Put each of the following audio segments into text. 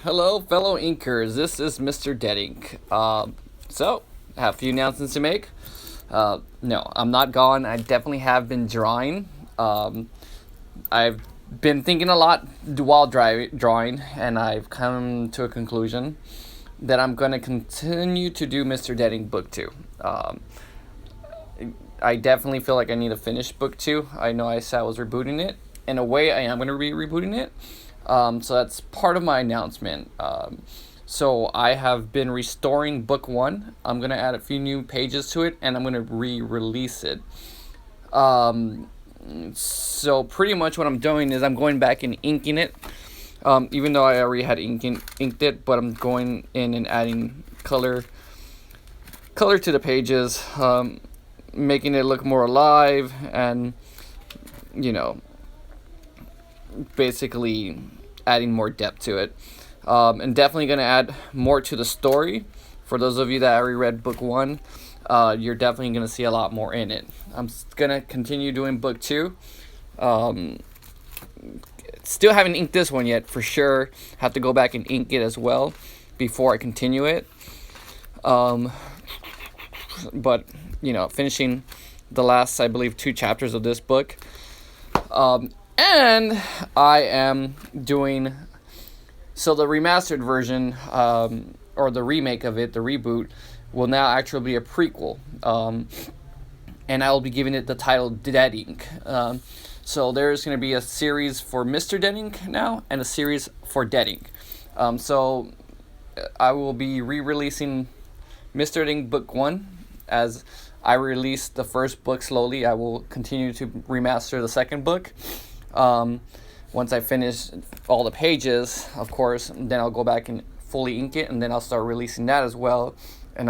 Hello, fellow inkers. This is Mr. Deadink. So, I have a few announcements to make. No, I'm not gone. I definitely have been drawing. I've been thinking a lot while drawing, and I've come to a conclusion that I'm going to continue to do Mr. Deadink Book 2. I definitely feel like I need to finish Book 2. I know I said I was rebooting it. In a way, I am going to be rebooting it. So that's part of my announcement. So I have been restoring Book 1. I'm going to add a few new pages to it, and I'm going to re-release it. So pretty much what I'm doing is I'm going back and inking it. Even though I already had inked it, but I'm going in and adding color to the pages, making it look more alive, and basically adding more depth to it. And definitely going to add more to the story. For those of you that already read Book 1, you're definitely going to see a lot more in it. I'm going to continue doing Book 2. Still haven't inked this one yet, for sure. Have to go back and ink it as well before I continue it. But, finishing the last, I believe, 2 chapters of this book. And I am doing, so the remastered version, or the remake of it, the reboot, will now actually be a prequel. And I will be giving it the title Deadink. So there's going to be a series for Mr. Deadink now, and a series for Deadink. So I will be re-releasing Mr. Deadink Book 1. As I release the first book slowly, I will continue to remaster the second book. Once I finish all the pages, of course, then I'll go back and fully ink it, and then I'll start releasing that as well. And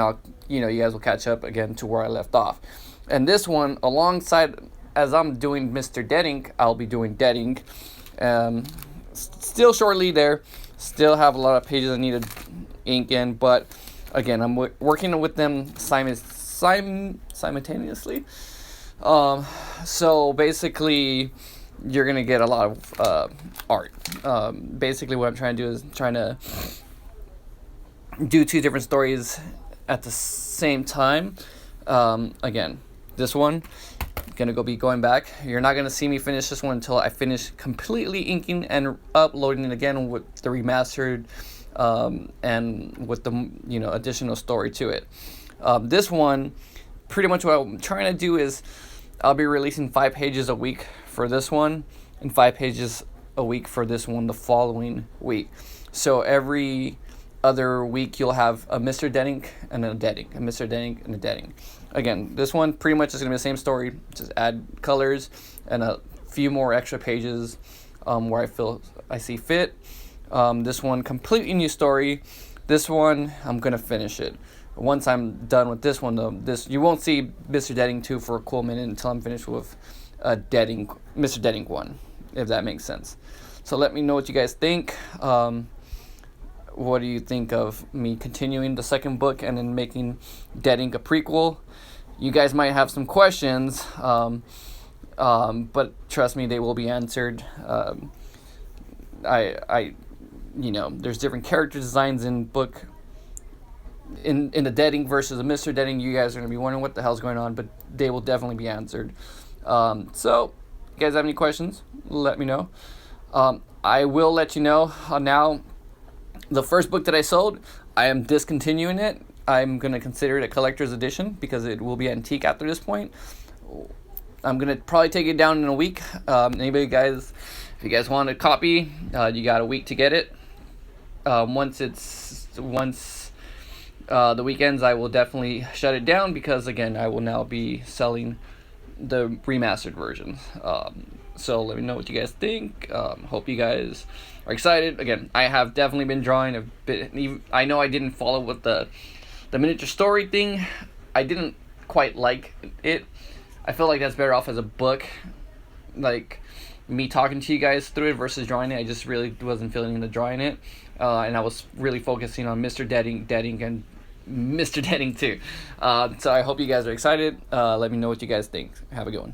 you guys will catch up again to where I left off. And this one, alongside, as I'm doing Mr. Deadink, I'll be doing Deadink. Still shortly there. Still have a lot of pages I need to ink in, but again, I'm working with them simultaneously. So basically, you're gonna get a lot of art. Basically, what I'm trying to do is trying to do 2 different stories at the same time. Again, this one, gonna be going back. You're not gonna see me finish this one until I finish completely inking and uploading it again with the remastered, and with the additional story to it. This one, pretty much what I'm trying to do is I'll be releasing 5 pages a week for this one, and 5 pages a week for this one the following week. So every other week you'll have a Mr. Deadink and a Deadink, a Mr. Deadink and a Deadink. Again, this one pretty much is going to be the same story, just add colors and a few more extra pages where I see fit. This one, completely new story. This one, I'm going to finish it. Once I'm done with this one, though, you won't see Mr. Deadink 2 for a cool minute until I'm finished with Mr. Deadink 1, if that makes sense. So let me know what you guys think. What do you think of me continuing the second book and then making Deadink a prequel? You guys might have some questions, but trust me, they will be answered. There's different character designs in book. In the Deadink versus the Mr. Deadink, you guys are going to be wondering what the hell's going on, but they will definitely be answered. So, you guys have any questions, let me know. I will let you know now, the first book that I sold, I am discontinuing it. I'm going to consider it a collector's edition because it will be antique after this point. I'm going to probably take it down in a week. Anybody guys, if you guys want a copy, you got a week to get it. Once the weekends, I will definitely shut it down because, again, I will now be selling the remastered version. So let me know what you guys think. Hope you guys are excited. Again, I have definitely been drawing a bit. I know I didn't follow with the miniature story thing. I didn't quite like it. I feel like that's better off as a book. Like, me talking to you guys through it versus drawing it. I just really wasn't feeling into drawing it. And I was really focusing on Mr. Deadink and Mr. Deadink too. So I hope you guys are excited. Let me know what you guys think. Have a good one.